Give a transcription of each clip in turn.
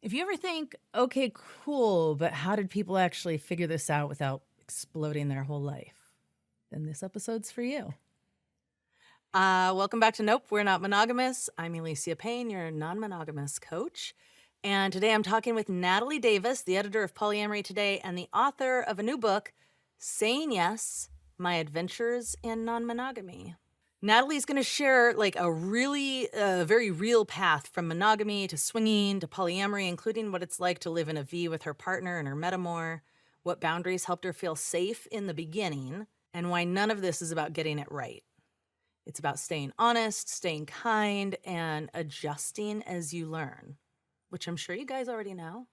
If you ever think, okay, cool, but how did people actually figure this out without exploding their whole life? Then this episode's for you. Welcome back to Nope, We're Not Monogamous. I'm Alicia Payne, your non-monogamous coach. And today I'm talking with Natalie Davis, the editor of Polyamory Today and the author of a new book, Saying Yes, My Adventures in Non-Monogamy. Natalie's going to share like a really very real path from monogamy to swinging to polyamory, including what it's like to live in a V with her partner and her metamor, what boundaries helped her feel safe in the beginning, and why none of this is about getting it right. It's about staying honest, staying kind, and adjusting as you learn, which I'm sure you guys already know.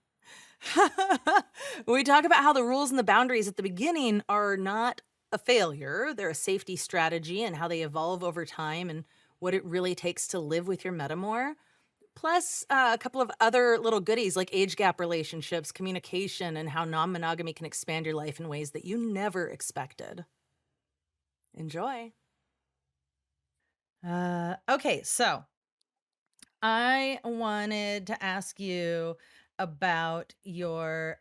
We talk about how the rules and the boundaries at the beginning are not a failure, they're a safety strategy, and how they evolve over time and what it really takes to live with your metamor. Plus, a couple of other little goodies like age gap relationships, communication, and how non monogamy can expand your life in ways that you never expected. Enjoy. Okay, so I wanted to ask you about your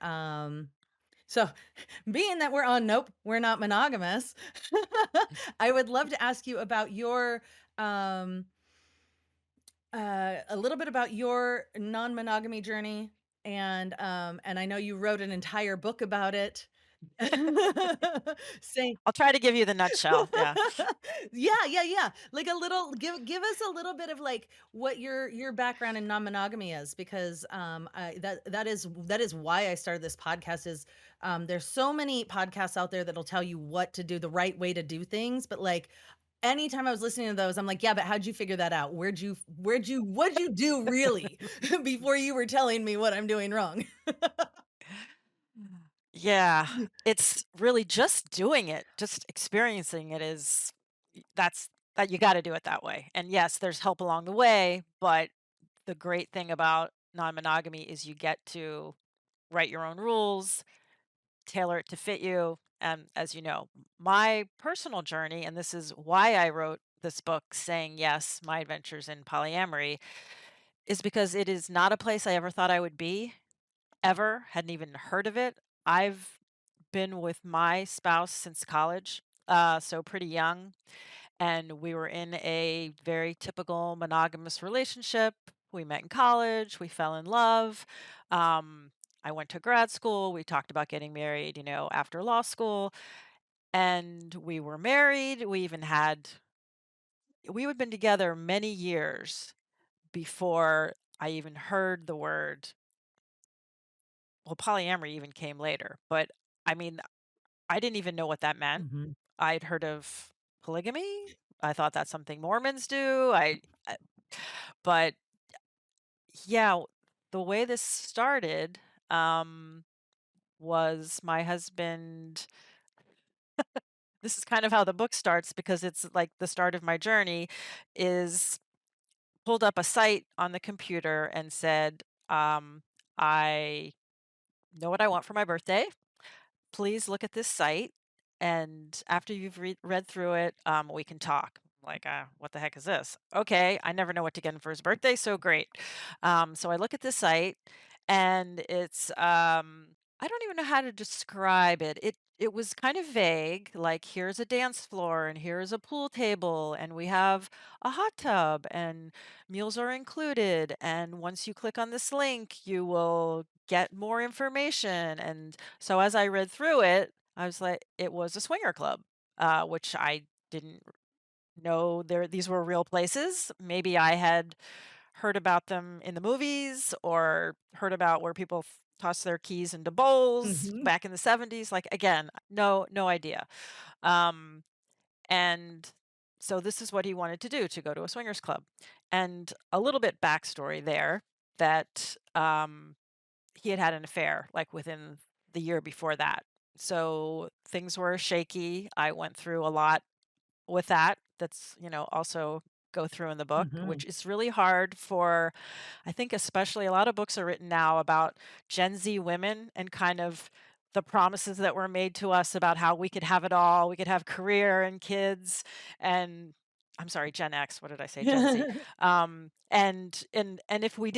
so being that we're on Nope, We're Not Monogamous, I would love to ask you about your um a little bit about your non-monogamy journey, and I know you wrote an entire book about it. Saying I'll try to give you the nutshell, yeah. yeah. Like a little give us a little bit of like what your background in non-monogamy is, because that is why I started this podcast is there's so many podcasts out there that'll tell you what to do, the right way to do things, but like anytime I was listening to those, I'm like, yeah, but how'd you figure that out? What'd you do really before you were telling me what I'm doing wrong? Yeah, it's really just doing it, just experiencing it is that's that you gotta do it that way, and yes, there's help along the way, but the great thing about non-monogamy is you get to write your own rules, tailor it to fit you, and as you know, my personal journey, and this is why I wrote this book, Saying Yes, My Adventures in Polyamory, is because it is not a place I ever thought I would be. Ever, hadn't even heard of it. I've been with my spouse since college, so pretty young, and we were in a very typical monogamous relationship. We met in college, we fell in love. Um, I went to grad school, we talked about getting married, after law school, and we were married. We had been together many years before I even heard the word. Well, polyamory even came later, but I mean, I didn't even know what that meant. Mhm. I'd heard of polygamy. I thought that's something Mormons do. But yeah, the way this started was my husband. This is kind of how the book starts because it's like the start of my journey. Is pulled up a site on the computer and said, "I know what I want for my birthday. Please look at this site, and after you've read through it, we can talk." Like, what the heck is this? Okay, I never know what to get him for his birthday, so great. So I look at this site, and I don't even know how to describe it. It was kind of vague, like here's a dance floor and here's a pool table and we have a hot tub and meals are included, and once you click on this link you will get more information. And so as I read through it, I was like, it was a swinger club, which I didn't know these were real places. Maybe I had heard about them in the movies or heard about where people toss their keys into bowls Mhm. back in the 70s. Like again, no idea. Um, and so this is what he wanted to do, to go to a swingers club. And a little bit backstory there, that he had had an affair like within the year before that. So things were shaky. I went through a lot with that. That's, also go through in the book, which Mhm. is really hard for, I think, especially a lot of books are written now about Gen Z women and kind of the promises that were made to us about how we could have it all. We could have career and kids. And I'm sorry, Gen X, what did I say? Gen Z. And if we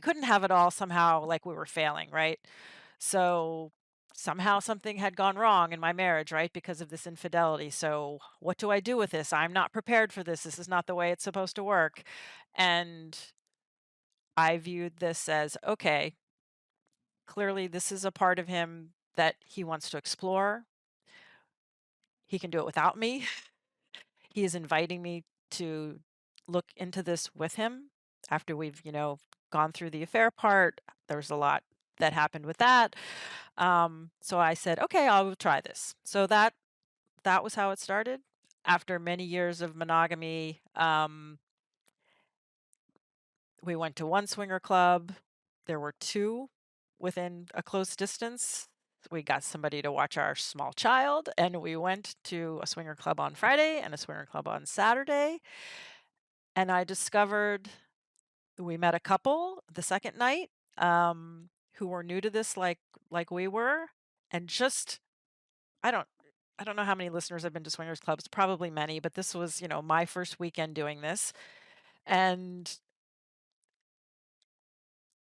couldn't have it all, somehow, like, we were failing, right? So, somehow something had gone wrong in my marriage, right, because of this infidelity. So, what do I do with this? I'm not prepared for this. This is not the way it's supposed to work. And I viewed this as, okay, clearly this is a part of him that he wants to explore. He can do it without me. He is inviting me to look into this with him after we've, gone through the affair part. There was a lot that happened with that. So I said, okay, I'll try this. So that was how it started. After many years of monogamy, we went to one swinger club. There were two within a close distance. We got somebody to watch our small child, and we went to a swinger club on Friday and a swinger club on Saturday. And I discovered we met a couple the second night, who were new to this like we were, and just I don't I don't know how many listeners have been to swingers clubs, probably many, but this was, my first weekend doing this, and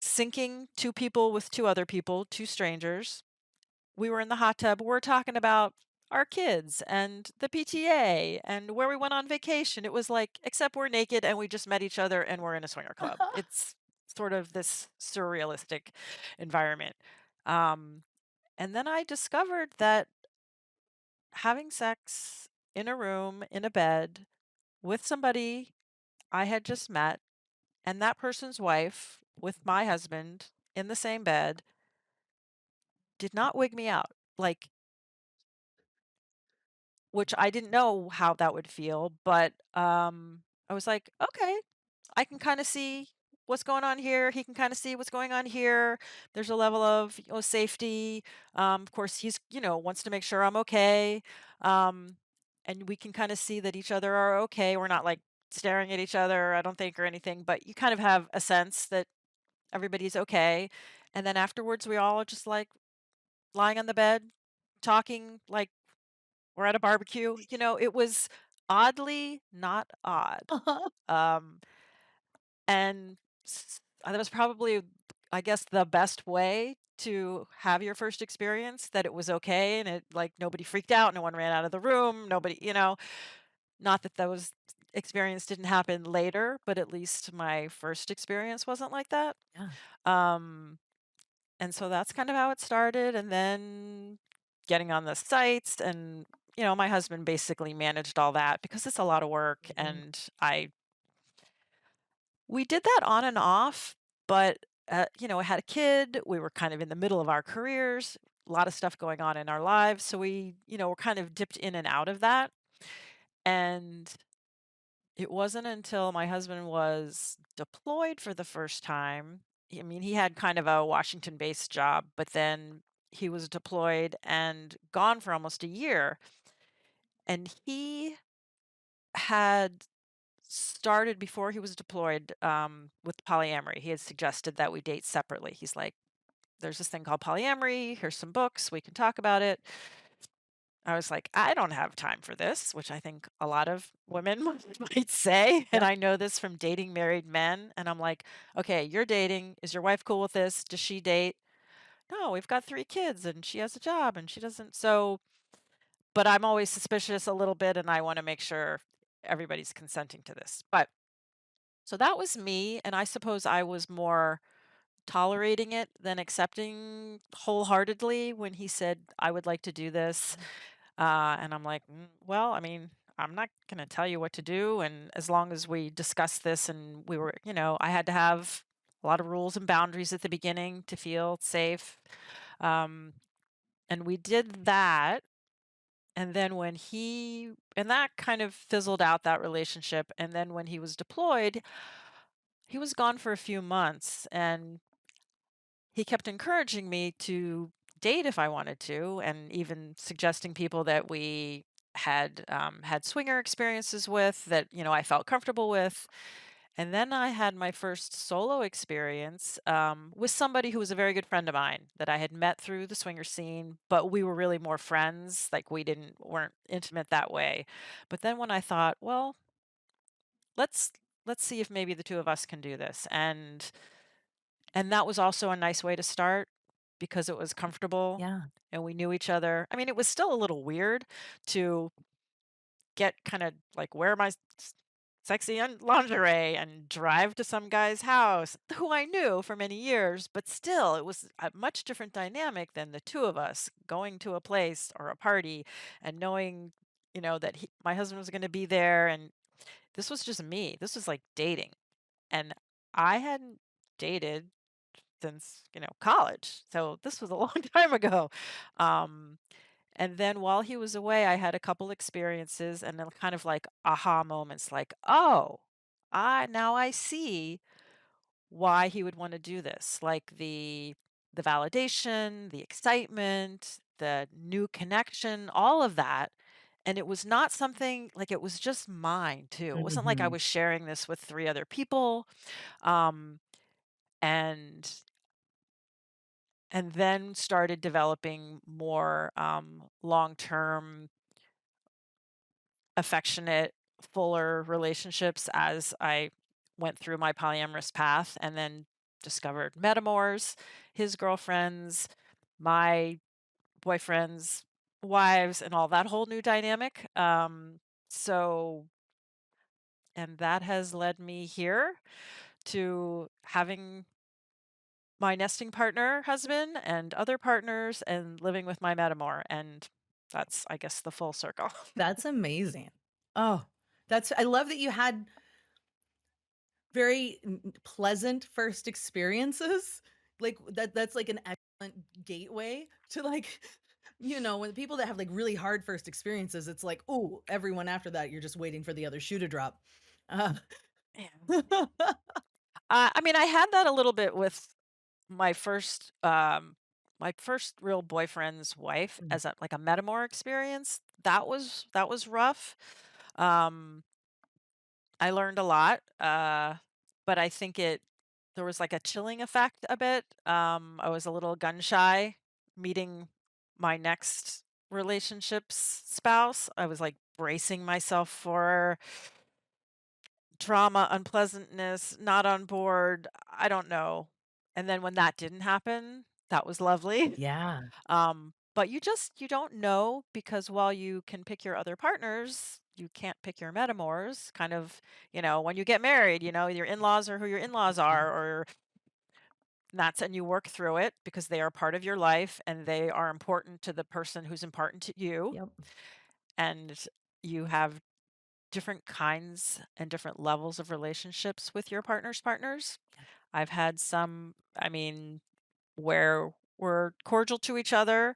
syncing two people with two other people, two strangers. We were in the hot tub, we're talking about our kids and the PTA and where we went on vacation. It was like, except we're naked and we just met each other and we're in a swinger club. It's sort of this surrealistic environment. Um, and then I discovered that having sex in a room, in a bed, with somebody I had just met, and that person's wife with my husband in the same bed did not wig me out. Like, which I didn't know how that would feel, but, I was like, "Okay, I can kinda see what's going on here, he can kinda see what's going on here. There's a level of, safety." Of course, he's, wants to make sure I'm okay, um, and we can kinda see that each other are okay. We're not, like, staring at each other, I don't think, or anything, but you kind of have a sense that everybody's okay, and then afterwards, we all are just, like, lying on the bed, talking like we're at a barbecue. It was oddly not odd. Uh-huh. Um, and that was probably, I guess, the best way to have your first experience, that it was okay and it, like, nobody freaked out, no one ran out of the room, nobody, not that those experience didn't happen later, but at least my first experience wasn't like that. Yeah. Um, and so that's kind of how it started, and then getting on the sites, and, my husband basically managed all that because it's a lot of work, Mhm. and I we did that on and off, but, I had a kid, we were kind of in the middle of our careers, a lot of stuff going on in our lives, so we, were kind of dipped in and out of that, and it wasn't until my husband was deployed for the first time. I mean, he had kind of a Washington-based job, but then he was deployed and gone for almost a year. And he had started before he was deployed, with polyamory. He had suggested that we date separately. He's like, "There's this thing called polyamory. Here's some books. We can talk about it." I was like, "I don't have time for this," which I think a lot of women might say, and Yep. I know this from dating married men, and I'm like, "Okay, you're dating. Is your wife cool with this? Does she date?" "No, we've got 3 kids, and she has a job, and she doesn't." So, but I'm always suspicious a little bit, and I wanna make sure everybody's consenting to this. But so that was me, and I suppose I was more tolerating it than accepting wholeheartedly when he said, "I would like to do this." And I'm like, well, I mean, I'm not going to tell you what to do. And as long as we discuss this, and we were, I had to have a lot of rules and boundaries at the beginning to feel safe. Um, and we did that. And then and that kind of fizzled out that relationship. And then when he was deployed, he was gone for a few months, and he kept encouraging me to date if I wanted to, and even suggesting people that we had swinger experiences with, that I felt comfortable with. And then I had my first solo experience, with somebody who was a very good friend of mine that I had met through the swinger scene, but we were really more friends. Like, we didn't weren't intimate that way. But then when I thought, well, let's let's see if maybe the two of us can do this. And that was also a nice way to start because it was comfortable Yeah. and we knew each other. I mean, it was still a little weird to get kind of like wear my sexy lingerie and drive to some guy's house who I knew for many years, but still, it was a much different dynamic than the two of us going to a place or a party and knowing, that my husband was going to be there. And this was just me. This was like dating. And I hadn't dated since, college. So this was a long time ago. Um, and then while he was away, I had a couple experiences and then kind of like aha moments like, oh, I see why he would want to do this. Like the validation, the excitement, the new connection, all of that. And it was not something like it was just mine too. It wasn't like I Mhm. was sharing this with three other people. Um, and and then started developing more long-term affectionate, fuller relationships as I went through my polyamorous path and then discovered metamores, his girlfriends, my boyfriends, wives, and all that whole new dynamic. So, and that has led me here to having my nesting partner husband and other partners and living with my metamor. And that's, I guess, the full circle. That's amazing. Oh, I love that you had very pleasant first experiences. Like that's like an excellent gateway to like when people that have like really hard first experiences, it's like, oh, everyone after that, you're just waiting for the other shoe to drop. Uh, Yeah. I mean, I had that a little bit with my first real boyfriend's wife Mm. as like a metamor experience. That was rough. Um, I learned a lot, but I think there was like a chilling effect a bit. I was a little gun shy meeting my next relationship's spouse. I was like bracing myself for trauma, unpleasantness, not on board, I don't know. And then when that didn't happen, that was lovely. Yeah. But you don't know because while you can pick your other partners, you can't pick your metamors. Kind of, when you get married, your in-laws are who your in-laws Yeah. are, or and you work through it because they are part of your life and they are important to the person who's important to you. Yep. And you have different kinds and different levels of relationships with your partner's partners. Yeah. I've had some, I mean, where we're cordial to each other,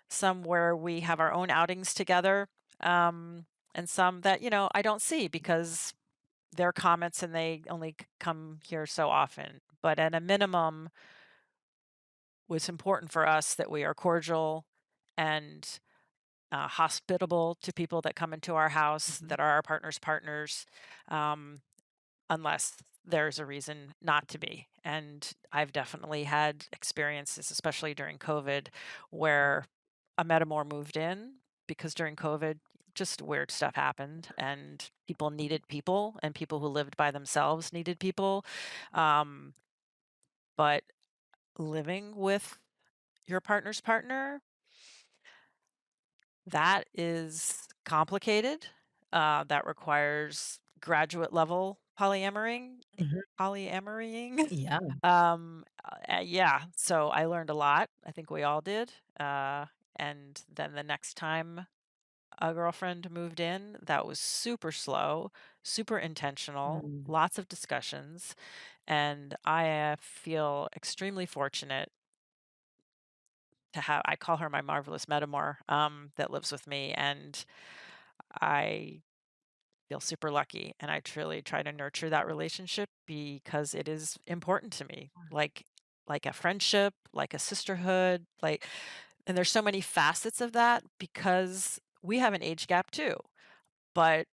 some where we have our own outings together, and some that, I don't see because they're comments and they only come here so often. But at a minimum, it's important for us that we are cordial and hospitable to people that come into our house Mhm. that are our partner's partners. Um, Unless there's a reason not to be. And I've definitely had experiences, especially during COVID, where a metamor moved in because during COVID, just weird stuff happened and people needed people and people who lived by themselves needed people. Um, but living with your partner's partner, that is complicated. That requires graduate level Mhm. polyamorying. Yeah. Yeah, so I learned a lot. I think we all did. And then the next time a girlfriend moved in, that was super slow, super intentional, Mm. lots of discussions. And I feel extremely fortunate to I call her my marvelous metamor that lives with me. And I feel super lucky and I truly try to nurture that relationship because it is important to me. Like a friendship, like a sisterhood, and there's so many facets of that because we have an age gap too. But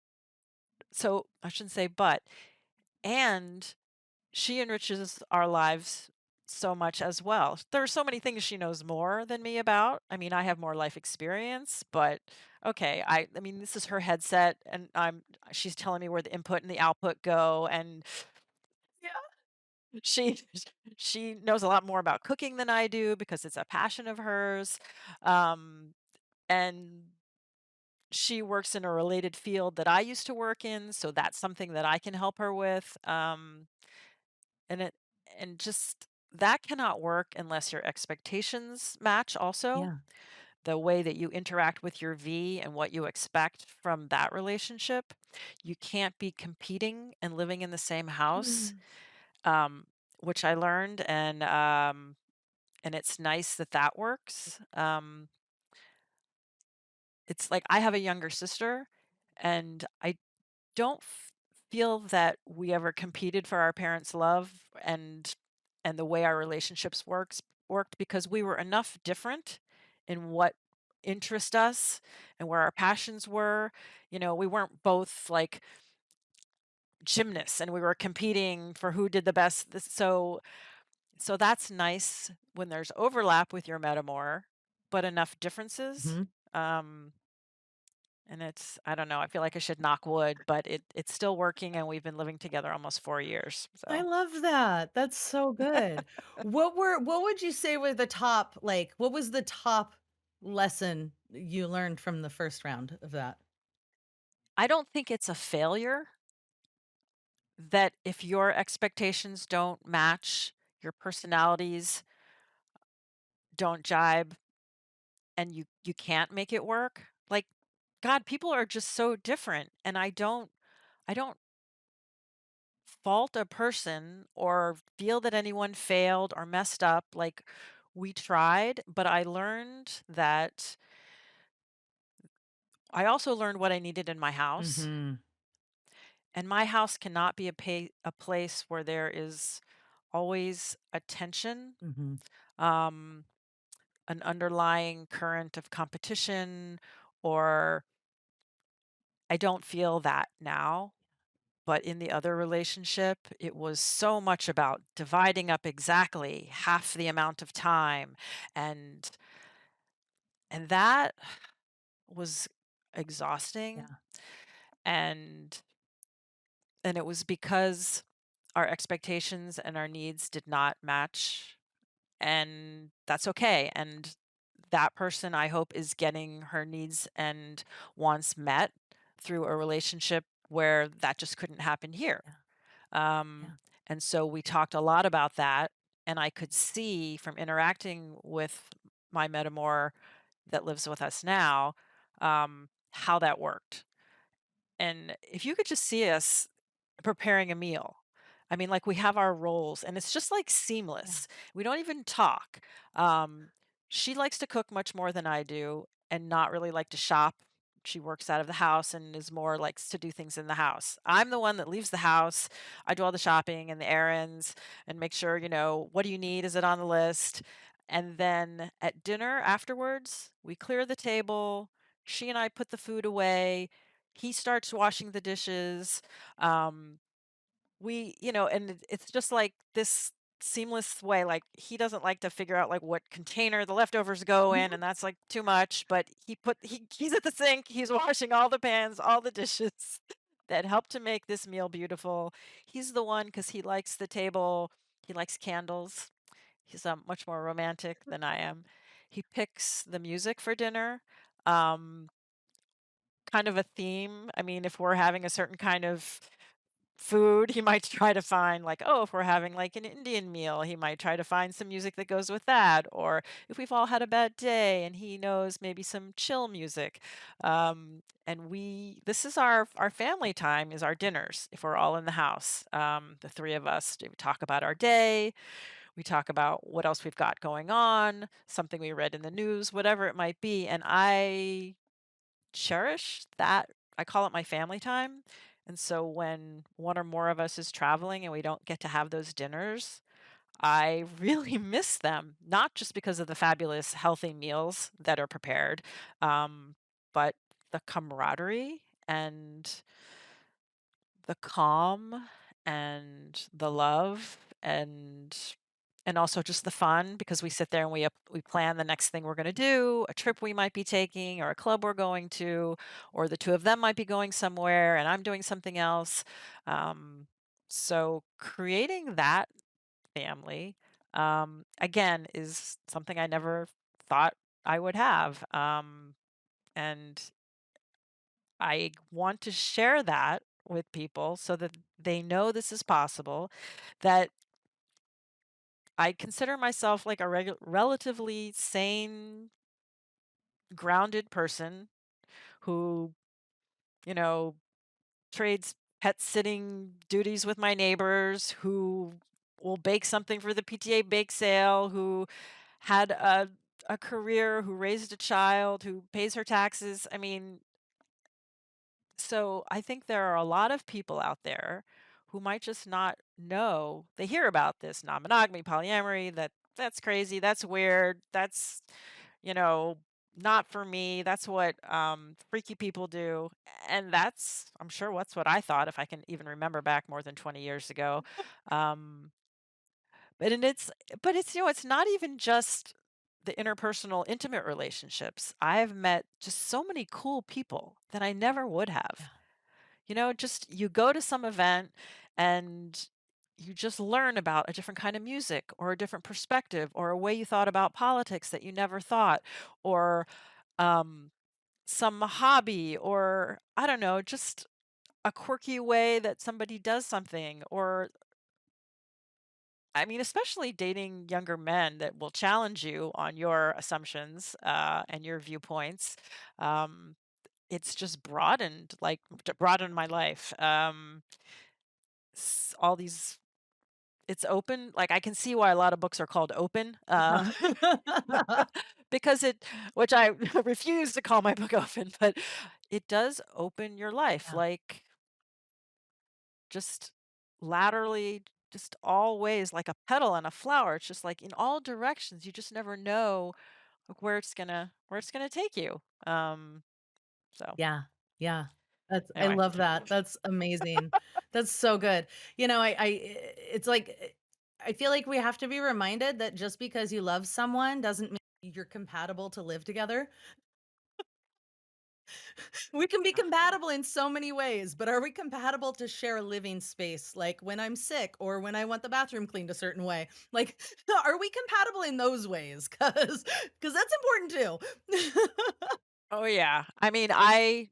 so I shouldn't say but and she enriches our lives so much as well. There are so many things she knows more than me about. I mean, I have more life experience, but okay, I mean, this is her headset and she's telling me where the input and the output go, and yeah, she she knows a lot more about cooking than I do because it's a passion of hers. Um and she works in a related field that I used to work in, so that's something that I can help her with. And it and just that cannot work unless your expectations match also. Yeah. The way that you interact with your V and what you expect from that relationship. You can't be competing and living in the same house, Mm. um, which I learned, and it's nice that that works. It's like I have a younger sister, and I don't feel that we ever competed for our parents' love and the way our relationships worked because we were enough different in what interest us and where our passions were. You know, we weren't both like gymnasts and we were competing for who did the best. So that's nice when there's overlap with your metamor, but enough differences. Mhm. Um And it's I don't know, I feel like I should knock wood, but it's still working and we've been living together almost 4 years, I so. love that. That's so good. What would you say were the top, like, what was the top lesson you learned from the first round of that? I don't think it's a failure that if your expectations don't match, your personalities don't jibe, and you can't make it work. Like, God, people are just so different, and I don't fault a person or feel that anyone failed or messed up. Like, we tried, but I also learned what I needed in my house, Mhm. and my house cannot be a place where there is always a tension, Mhm. um, an underlying current of competition, or I don't feel that now. But in the other relationship, it was so much about dividing up exactly half the amount of time, and that was exhausting, Yeah. and it was because our expectations and our needs did not match, and that's okay, and that person, I hope, is getting her needs and wants met through a relationship where that just couldn't happen here. Yeah. Um, Yeah. and so we talked a lot about that, and I could see from interacting with my metamor that lives with us now, how that worked. And if you could just see us preparing a meal. I mean, like, we have our roles and it's just like Yeah. seamless. We don't even talk. Um, she likes to cook much more than I do and not really like to shop. She works out of the house and is more likes to do things in the house. I'm the one that leaves the house. I do all the shopping and the errands and make sure, what do you need? Is it on the list? And then at dinner afterwards, we clear the table. She and I put the food away. He starts washing the dishes. Um, and it's just like this seamless way. Like, he doesn't like to figure out like what container the leftovers go in, and that's like too much. But he's at the sink. He's washing all the pans, all the dishes that help to make this meal beautiful. He's the one because he likes the table. He likes candles. He's much more romantic than I am. He picks the music for dinner. Um, Kind of a theme. I mean, if we're having a certain kind of food, he might try to find like, oh, if we're having like an Indian meal, he might try to find some music that goes with that. Or if we've all had a bad day and he knows maybe some chill music. And this is our family time is our dinners. If we're all in the house, the three of us, we talk about our day. We talk about what else we've got going on, something we read in the news, whatever it might be. And I cherish that. I call it my family time. And so when one or more of us is traveling and we don't get to have those dinners, I really miss them, not just because of the fabulous healthy meals that are prepared, but the camaraderie and the calm and the love and and also just the fun because we sit there and we plan the next thing we're going to do, a trip we might be taking, or a club we're going to, or the two of them might be going somewhere and I'm doing something else. Um, so creating that family, again, is something I never thought I would have. And I want to share that with people so that they know this is possible, that I consider myself like a relatively sane, grounded person who, you know, trades pet sitting duties with my neighbors, who will bake something for the PTA bake sale, who had a career, who raised a child, who pays her taxes. I mean, so I think there are a lot of people out there who might just not know. They hear about this non-monogamy, polyamory, that's crazy, that's weird, that's, you know, not for me. That's what freaky people do. And that's, I'm sure, what's what I thought if I can even remember back more than 20 years ago. Um, but and it's it's not even just the interpersonal intimate relationships. I've met just so many cool people that I never would have. Yeah. Just you go to some event and you just learn about a different kind of music or a different perspective or a way you thought about politics that you never thought, or um, some hobby, or I don't know, just a quirky way that somebody does something. Or I mean, especially dating younger men that will challenge you on your assumptions and your viewpoints. Um, it's just broadened, like broadened my life. All these, it's open. Like I can see why a lot of books are called open, Uh-huh. because which I refuse to call my book open, but it does open your life. Yeah. Like just laterally, just all ways, like a petal and a flower. It's just like in all directions. You just never know like, where it's gonna take you. So Yeah, yeah. I anyway. love that. That's amazing. That's so good. It's like, I feel like we have to be reminded that just because you love someone doesn't mean you're compatible to live together. We can be compatible in so many ways, but are we compatible to share a living space, like when I'm sick or when I want the bathroom cleaned a certain way? Like, are we compatible in those ways? Because that's important too. Oh yeah. I mean, I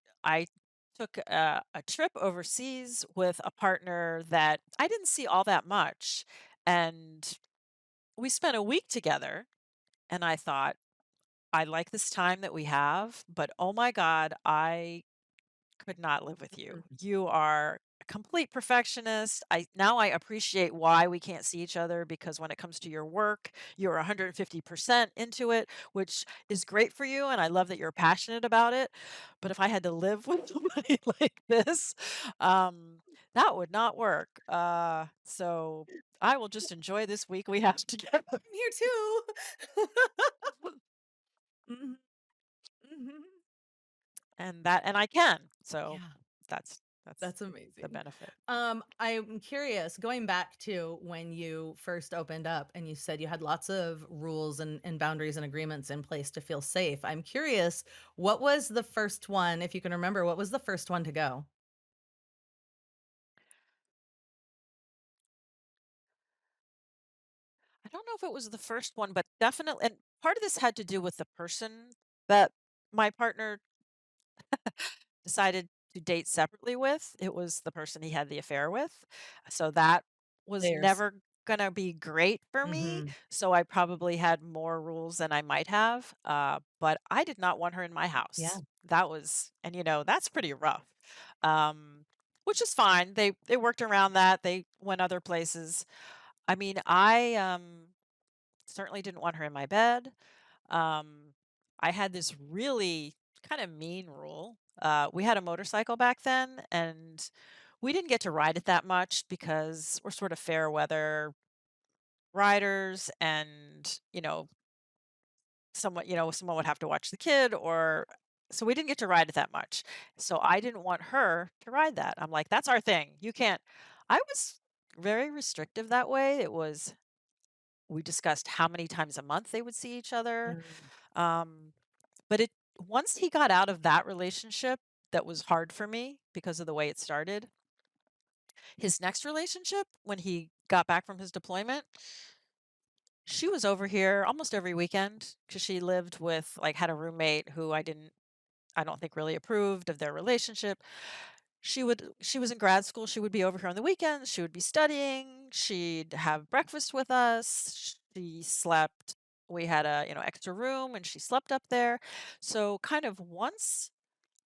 took a trip overseas with a partner that I didn't see all that much, and we spent a week together. And I thought, I like this time that we have, but oh my God, I could not live with you. You are a complete perfectionist. I appreciate why we can't see each other, because when it comes to your work, you're 150% into it, which is great for you and I love that you're passionate about it. But if I had to live with somebody like this, that would not work. So I will just enjoy this week we have together. I'm here too. Mhm, mhm. And I can. So Yeah. that's That's the amazing. benefit. I'm curious, going back to when you first opened up and you said you had lots of rules and boundaries and agreements in place to feel safe. I'm curious, what was the first one, if you can remember, what was the first one to go? I don't know if it was the first one, but definitely, and part of this had to do with the person that my partner decided to date separately with. It was the person he had the affair with. So that was Layers. never going to be great for me. Mhm. So I probably had more rules than I might have. But I did not want her in my Yeah. house. That was, and that's pretty rough. Um, which is fine. They worked around that. They went other places. I mean, I certainly didn't want her in my bed. Um, I had this really kind of mean rule. We had a motorcycle back then, and we didn't get to ride it that much because we're sort of fair weather riders, and someone would have to watch the kid, or so we didn't get to ride it that much. So I didn't want her to ride that. I'm like, that's our thing. You can't. I was very restrictive that way. It was We discussed how many times a month they would see each other. Mm. Um, but it once he got out of that relationship that was hard for me because of the way it started, his next relationship, when he got back from his deployment, she was over here almost every weekend because she lived with, like, had a roommate who I don't think really approved of their relationship. She was in grad school, she would be over here on the weekends, she would be studying, she'd have breakfast with us, she slept we had a, extra room and she slept up there. So kind of once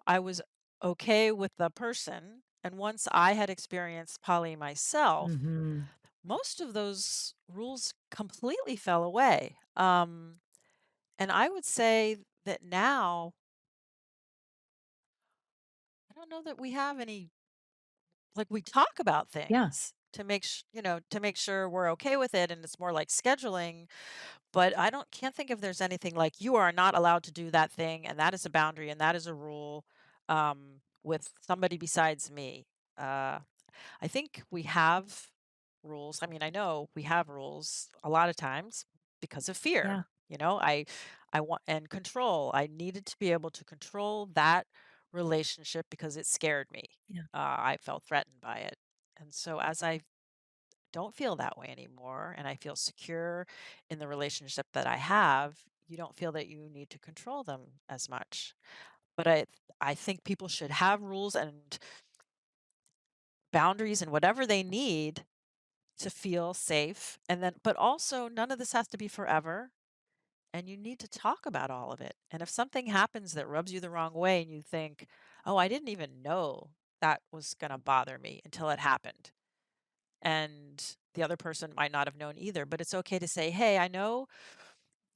I was okay with the person and once I had experienced poly myself, Mhm. most of those rules completely fell away. And I would say that now I don't know that we have any. Like, we talk about Yeah. things to to make sure we're okay with it, and it's more like scheduling, but I don't can't think if there's anything like, "You are not allowed to do that thing, and that is a boundary, and that is a rule, with somebody besides me." I think we have rules. I mean, I know we have rules a lot of times because of fear. Yeah. You know, I want and control. I needed to be able to control that relationship because it scared me. Yeah. I felt threatened by it. And so as I don't feel that way anymore and I feel secure in the relationship that I have, you don't feel that you need to control them as much. But I think people should have rules and boundaries and whatever they need to feel safe, and then but also none of this has to be forever, and you need to talk about all of it, and if something happens that rubs you the wrong way and you think, "Oh, I didn't even know that was gonna bother me until it happened," and the other person might not have known either, but it's okay to say, "Hey, I know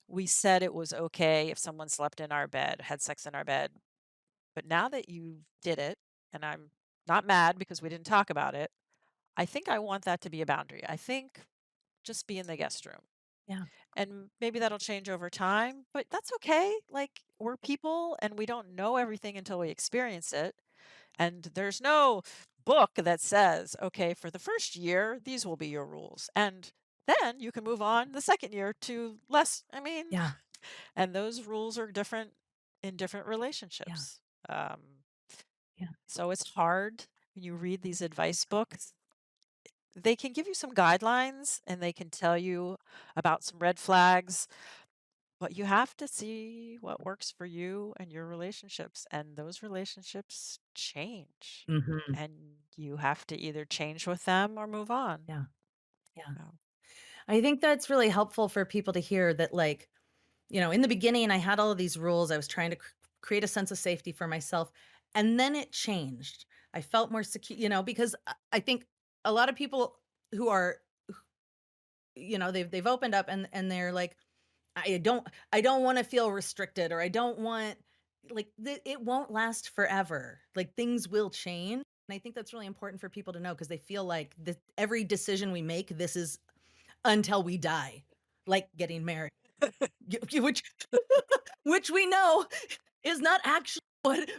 we said it was okay if someone slept in our bed, had sex in our bed, but now that you did it, and I'm not mad because we didn't talk about it, I think I want that to be a boundary. I think just be in the guest room." Yeah. And maybe that'll change over time, but that's okay. Like, we're people and we don't know everything until we experience it. And there's no book that says, okay, for the first year, these will be your rules. And then you can move on the second year to less. I mean, Yeah. and those rules are different in different Yeah. relationships. Yeah. So it's hard when you read these advice books. They can give you some guidelines and they can tell you about some red flags. But you have to see what works for you and your relationships, and those relationships change. Mhm. And you have to either change with them or move on. Yeah. Yeah. So, I think that's really helpful for people to hear that, like, in the beginning, I had all of these rules. I was trying to create a sense of safety for myself. And then it changed. I felt more secure, because I think a lot of people who are, they've opened up and they're like, I don't want to feel restricted, or I don't want, like, it won't last forever. Like, things will change. And I think that's really important for people to know because they feel like every decision we make, this is until we die, like getting married, which which we know is not actually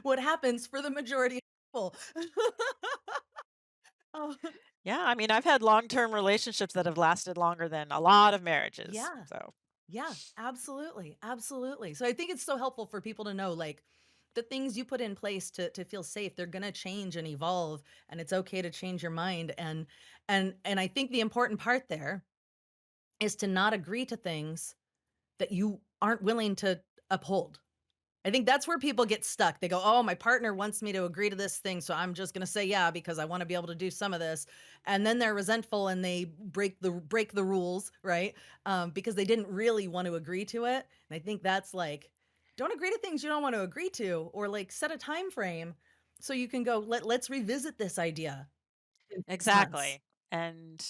what happens for the majority of people. Oh, yeah, I mean, I've had long-term relationships that have lasted longer than a lot of marriages. yeah. So, Yeah, absolutely, absolutely. So I think it's so helpful for people to know, like, the things you put in place to feel safe, they're gonna change and evolve, and it's okay to change your mind, and I think the important part there is to not agree to things that you aren't willing to uphold. I think that's where people get stuck. They go, "Oh, my partner wants me to agree to this thing, so I'm just gonna say yeah because I wanna be able to do some of this." And then they're resentful and they break the rules, right? Because they didn't really want to agree to it. And I think that's like, don't agree to things you don't want to agree to, or like set a time frame so you can go, let's revisit this idea in 6 months. exactly. And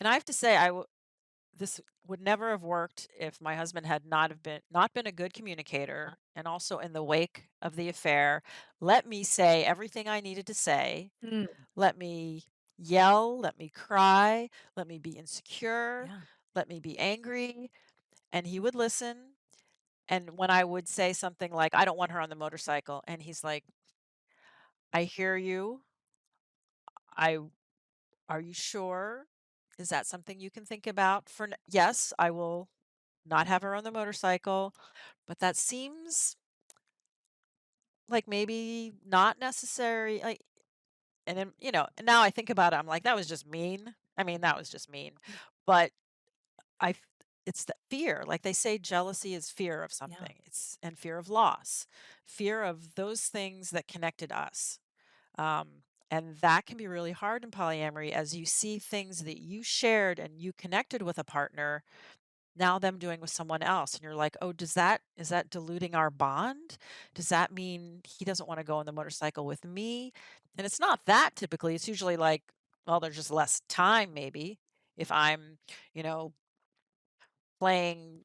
I have to say this would never have worked if my husband had not been a good communicator and also in the wake of the affair let me say everything I needed to say. Mm, Let me yell, let me cry, let me be insecure, yeah, let me be angry, and he would listen. And when I would say something like, "I don't want her on the motorcycle," and he's like, "I hear you. I Are you sure?" Is that something you can think about for yes, I will not have her on the motorcycle, but that seems like maybe not necessary, like and then, and now I think about it, I'm like, "That was just mean." I mean, that was just mean. Mm. But I f it's the fear, like they say jealousy is fear of Yeah. something. It's and fear of loss, fear of those things that connected us. And that can be really hard in polyamory as you see things that you shared and you connected with a partner, now them doing with someone else. And you're like, oh, is that diluting our bond? Does that mean he doesn't want to go on the motorcycle with me? And it's not that typically. It's usually like, well, there's just less time, maybe. If you know, playing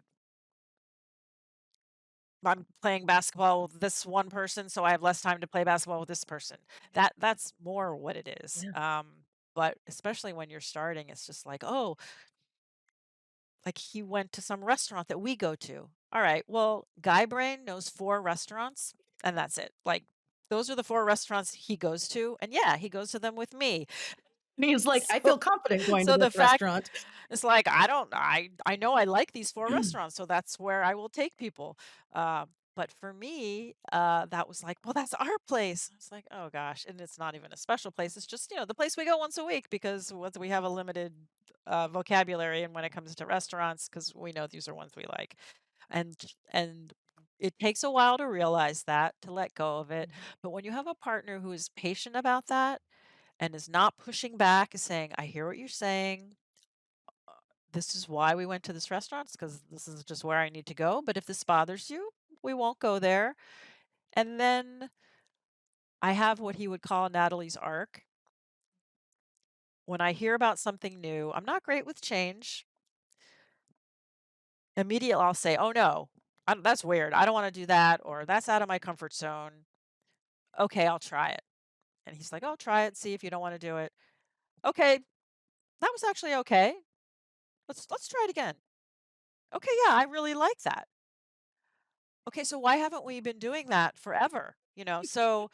I'm playing basketball with this one person, so I have less time to play basketball with this person. That's more what it is. Yeah. But especially when you're starting, it's just like, oh, like he went to some restaurant that we go to. All right, well, Guy Brain knows 4 restaurants, and that's it. Like those are the 4 restaurants he goes to, and yeah, he goes to them with me. And he's like, "I So, feel confident going to so this the fact restaurant." it's like, I know I like these 4 restaurants, so that's where I will take people. But for me, that was like, "Well, that's our place." It's like, "Oh gosh," and it's not even a special place, it's just, the place we go once a week because we have a limited, vocabulary and when it comes to restaurants because we know these are ones we like. And it takes a while to realize that, to let go of it, Mhm. but when you have a partner who is patient about that and is not pushing back, is saying, "I hear what you're saying. This is why we went to this restaurant because this is just where I need to go. But if this bothers you, we won't go there." And then I have what he would call Natalie's arc. When I hear about something new, I'm not great with change. Immediately, I'll say, "Oh no, that's weird. I don't want to do that," or "That's out of my comfort zone." Okay, I'll try it. And he's like, "Oh, try it. See if you don't want to do it." Okay, that was actually okay. Let's try it again. Okay, yeah, I really like that. Okay, so why haven't we been doing that forever? So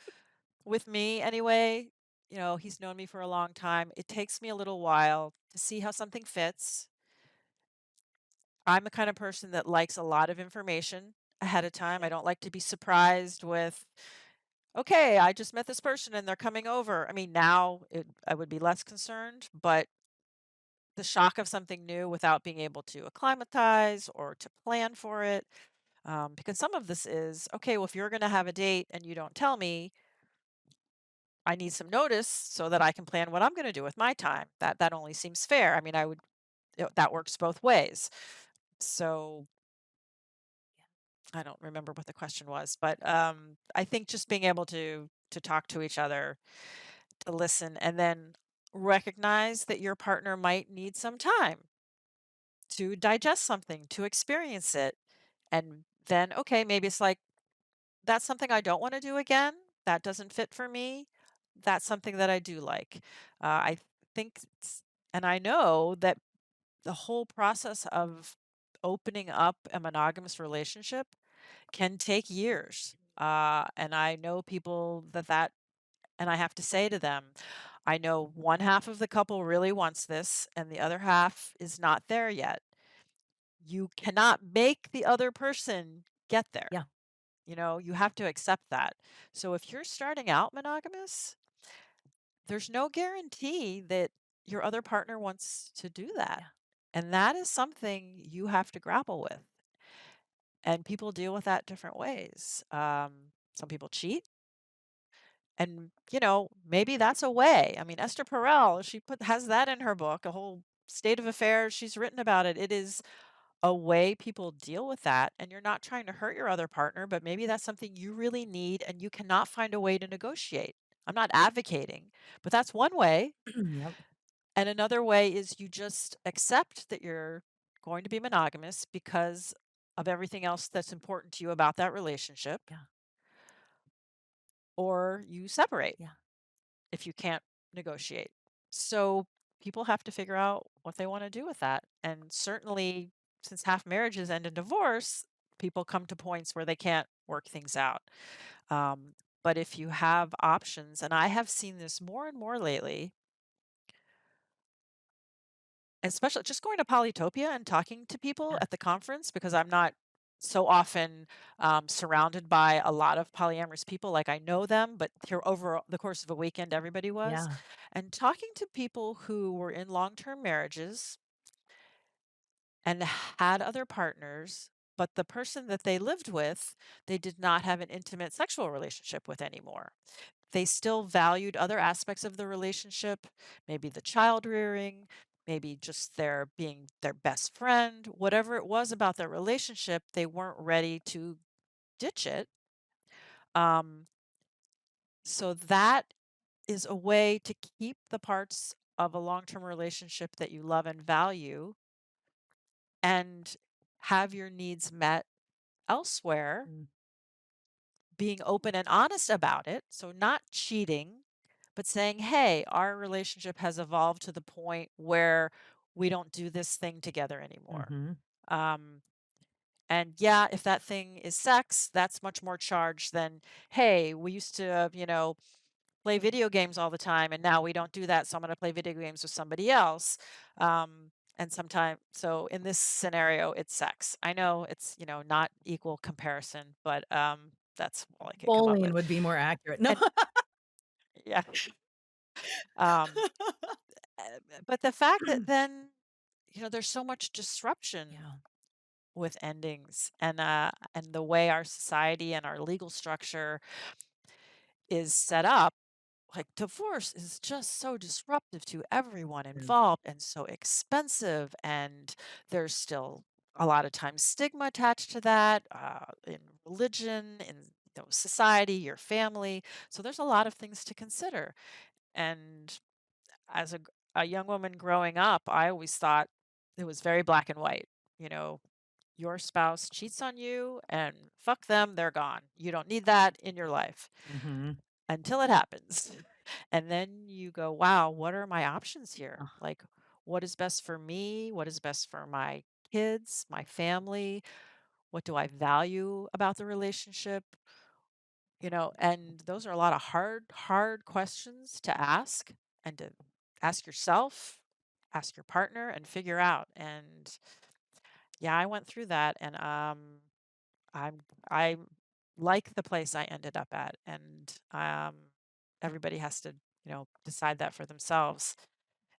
with me anyway, he's known me for a long time. It takes me a little while to see how something fits. I'm the kind of person that likes a lot of information ahead of time. I don't like to be surprised with, okay, I just met this person and they're coming over. I mean, now I would be less concerned, but the shock of something new without being able to acclimatize or to plan for it. Because some of this is, okay, well, if you're going to have a date and you don't tell me, I need some notice so that I can plan what I'm going to do with my time. That only seems fair. I mean, that works both ways. So I don't remember what the question was, but I think just being able to talk to each other, to listen, and then recognize that your partner might need some time to digest something, to experience it, and then okay, maybe it's like that's something I don't want to do again. That doesn't fit for me. That's something that I do like. I think, and I know that the whole process of opening up a monogamous relationship can take years. And I know people and I have to say to them, I know one half of the couple really wants this, and the other half is not there yet. You cannot make the other person get there. Yeah. You have to accept that. So if you're starting out monogamous, there's no guarantee that your other partner wants to do that. Yeah. And that is something you have to grapple with. And people deal with that different ways. Some people cheat. And, maybe that's a way. I mean, Esther Perel, she has that in her book, a whole state of affairs. She's written about it. It is a way people deal with that. And you're not trying to hurt your other partner, but maybe that's something you really need and you cannot find a way to negotiate. I'm not advocating, but that's one way. Yep. And another way is you just accept that you're going to be monogamous because of everything else that's important to you about that relationship, Yeah. or you separate Yeah. if you can't negotiate. So people have to figure out what they want to do with that. And certainly, since half marriages end in divorce, people come to points where they can't work things out. Um, but if you have options, and I have seen this more and more lately, especially just going to Polytopia and talking to people Yeah. at the conference because I'm not so often surrounded by a lot of polyamorous people. Like I know them, but here over the course of a weekend, everybody was. Yeah. And talking to people who were in long term marriages and had other partners, but the person that they lived with, they did not have an intimate sexual relationship with anymore. They still valued other aspects of the relationship, maybe the child rearing, maybe just their being their best friend, whatever it was about their relationship, they weren't ready to ditch it. Um, so that is a way to keep the parts of a long-term relationship that you love and value and have your needs met elsewhere, Mm. being open and honest about it. So, not cheating, but saying, hey, our relationship has evolved to the point where we don't do this thing together anymore. Mhm. Um, and yeah, if that thing is sex, that's much more charged than, hey, we used to, play video games all the time and now we don't do that. So I'm going to play video games with somebody else. And sometimes, so in this scenario, it's sex. I know it's, not equal comparison, but that's all I could come up Bowling with. would be more accurate. No. And yeah, um, but the fact that then, there's so much disruption Yeah. with endings and the way our society and our legal structure is set up, like divorce is just so disruptive to everyone It is. involved and so expensive, and there's still a lot of times stigma attached to that, in religion, in society, your family. So there's a lot of things to consider. And as a young woman growing up, I always thought it was very black and white. You know, your spouse cheats on you and fuck them, they're gone. You don't need that in your life Mhm. until it happens. And then you go, wow, what are my options here? Ugh. Like, what is best for me? What is best for my kids, my family? What do I value about the relationship? And those are a lot of hard questions to ask and to ask yourself, ask your partner, and figure out. And yeah, I went through that, and I like the place I ended up at, and everybody has to decide that for themselves.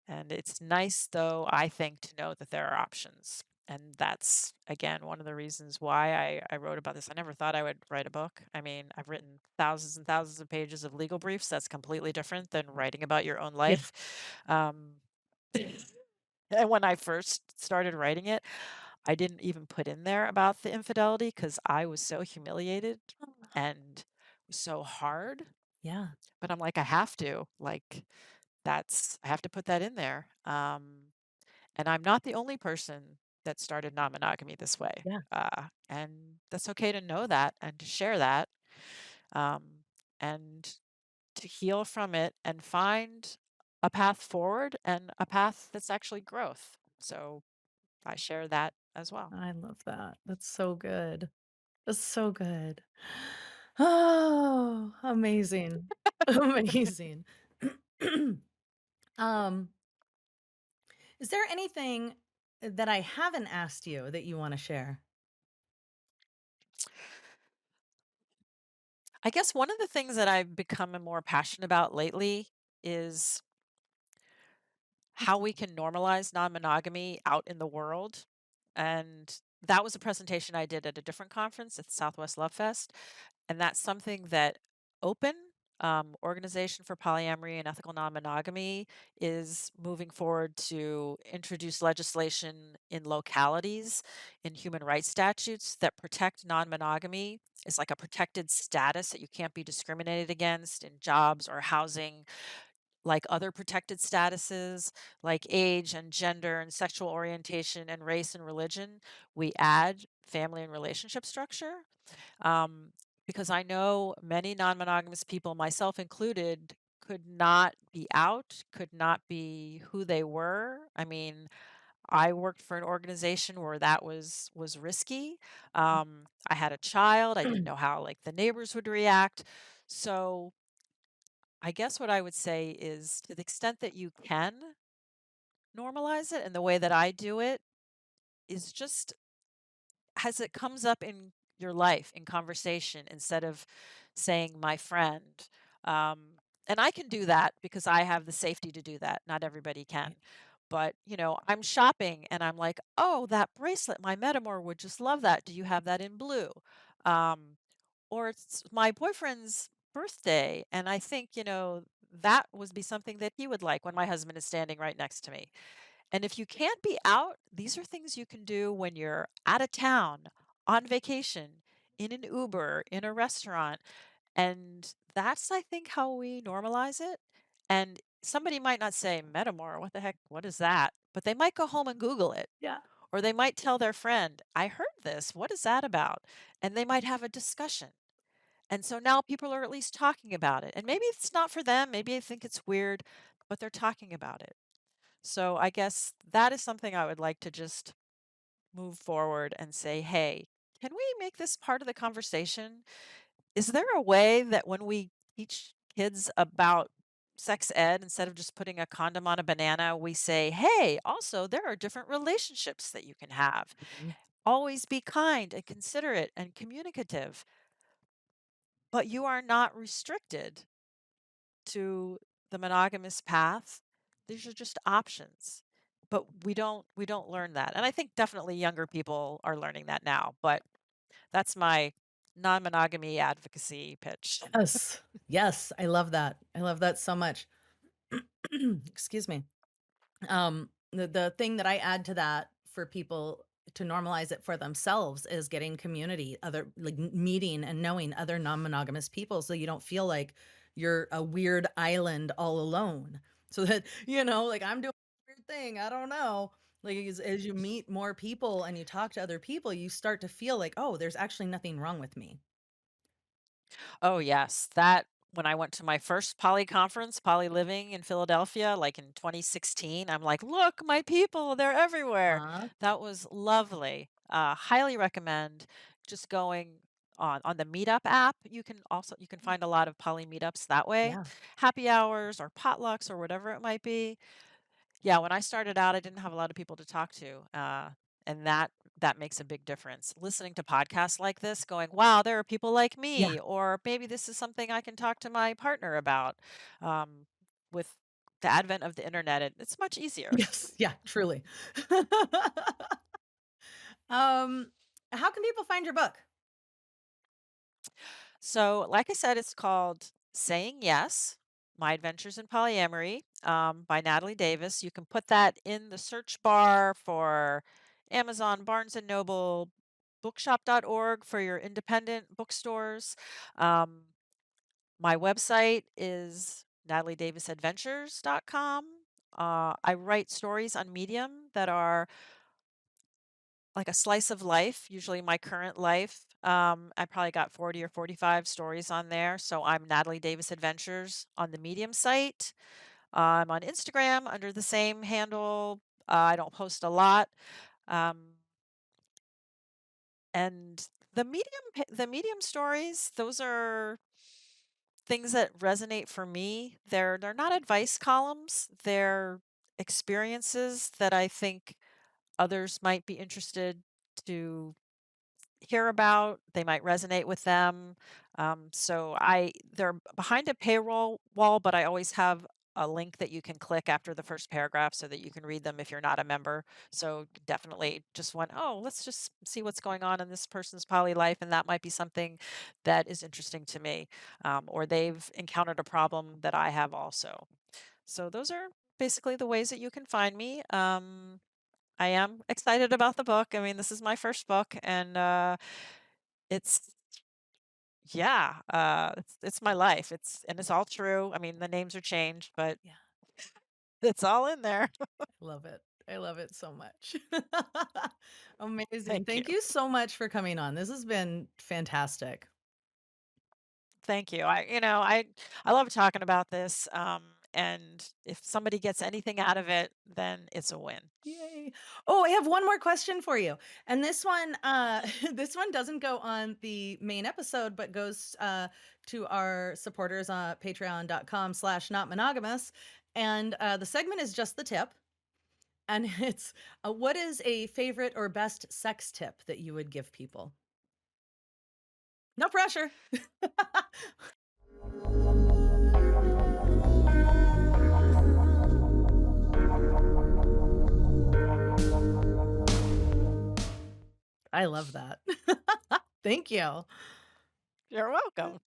And it's nice, though, I think, to know that there are options. And that's, again, one of the reasons why I wrote about this. I never thought I would write a book. I mean, I've written thousands and thousands of pages of legal briefs. That's completely different than writing about your own Yeah. life. Um, and when I first started writing it, I didn't even put in there about the infidelity because I was so humiliated and so hard. Yeah. But I'm like, I have to. Like, I have to put that in there. And I'm not the only person that started non-monogamy this way. Yeah. And that's okay to know that and to share that, um, and to heal from it and find a path forward and a path that's actually growth. So I share that as well. I love that. That's so good. That's so good. Oh, amazing. Amazing. Um, is there anything that I haven't asked you that you wanna share? I guess one of the things that I've become more passionate about lately is how we can normalize non-monogamy out in the world. And that was a presentation I did at a different conference at the Southwest Love Fest. And that's something that Open, Organization for Polyamory and Ethical Non-Monogamy, is moving forward to introduce legislation in localities in human rights statutes that protect non-monogamy. It's like a protected status that you can't be discriminated against in jobs or housing like other protected statuses, like age and gender and sexual orientation and race and religion. We add family and relationship structure. Um, because I know many non monogamous people, myself included, could not be out, could not be who they were. I mean, I worked for an organization where that was risky. I had a child. I didn't know how like the neighbors would react. So I guess what I would say is to the extent that you can normalize it, and the way that I do it is just as it comes up in your life in conversation instead of saying my friend. Um, and I can do that because I have the safety to do that. Not everybody can. Right. But, I'm shopping and I'm like, oh, that bracelet, my metamor would just love that. Do you have that in blue? Um, or it's my boyfriend's birthday. And I think, that would be something that he would like when my husband is standing right next to me. And if you can't be out, these are things you can do when you're out of town, on vacation, in an Uber, in a restaurant. And that's, I think, how we normalize it. And somebody might not say, metamor, what the heck? What is that? But they might go home and Google it. Yeah. Or they might tell their friend, I heard this. What is that about? And they might have a discussion. And so now people are at least talking about it. And maybe it's not for them. Maybe they think it's weird, but they're talking about it. So I guess that is something I would like to just move forward and say, hey, can we make this part of the conversation? Is there a way that when we teach kids about sex ed, instead of just putting a condom on a banana, we say, hey, also, there are different relationships that you can have. Mhm. Always be kind and considerate and communicative, but you are not restricted to the monogamous path. These are just options. But we don't learn that. And I think definitely younger people are learning that now, but that's my non-monogamy advocacy pitch. Yes. Yes, I love that. I love that so much. Excuse me. The thing that I add to that for people to normalize it for themselves is getting community, other like meeting and knowing other non-monogamous people so you don't feel like you're a weird island all alone. So that, like I'm doing a weird thing, I don't know. Like as you meet more people and you talk to other people, you start to feel like, oh, there's actually nothing wrong with me. Oh, yes. That when I went to my first poly conference, Poly Living in Philadelphia, like in 2016, I'm like, look, my people, they're everywhere. Uh, That was lovely. Highly recommend just going on the Meetup app. You can find a lot of poly meetups that way, yeah. happy hours or potlucks or whatever it might be. Yeah, when I started out, I didn't have a lot of people to talk to, and that makes a big difference. Listening to podcasts like this, going, "Wow, there are people like Yeah. me," or maybe this is something I can talk to my partner about. With the advent of the internet, it's much easier. Yes. Yeah, truly. Um, how can people find your book? So, like I said, it's called Saying Yes: My Adventures in Polyamory, by Natalie Davis. You can put that in the search bar for Amazon, Barnes and Noble, bookshop.org for your independent bookstores. Um, my website is nataliedavisadventures.com. I write stories on Medium that are like a slice of life, usually my current life. I probably got 40 or 45 stories on there. So I'm Natalie Davis Adventures on the Medium site. I'm on Instagram under the same handle. I don't post a lot. Um, and the Medium stories, those are things that resonate for me. They're not advice columns. They're experiences that I think others might be interested to hear about, they might resonate with them. They're behind a paywall wall, but I always have a link that you can click after the first paragraph so that you can read them if you're not a member. So definitely just one, oh, let's just see what's going on in this person's poly life. And that might be something that is interesting to me. Or they've encountered a problem that I have also. So those are basically the ways that you can find me. I am excited about the book. I mean, this is my first book, and it's yeah, it's my life. It's all true. I mean, the names are changed, but Yeah. it's all in there. Love it. I love it so much. Amazing. Thank you. Thank you so much for coming on. This has been fantastic. Thank you. I love talking about this, and if somebody gets anything out of it, then it's a win. Yay. Oh, I have one more question for you. And this one, this one doesn't go on the main episode, but goes to our supporters on patreon.com/not monogamous. And the segment is just the tip. And it's, what is a favorite or best sex tip that you would give people? No pressure. I love that. Thank you. You're welcome.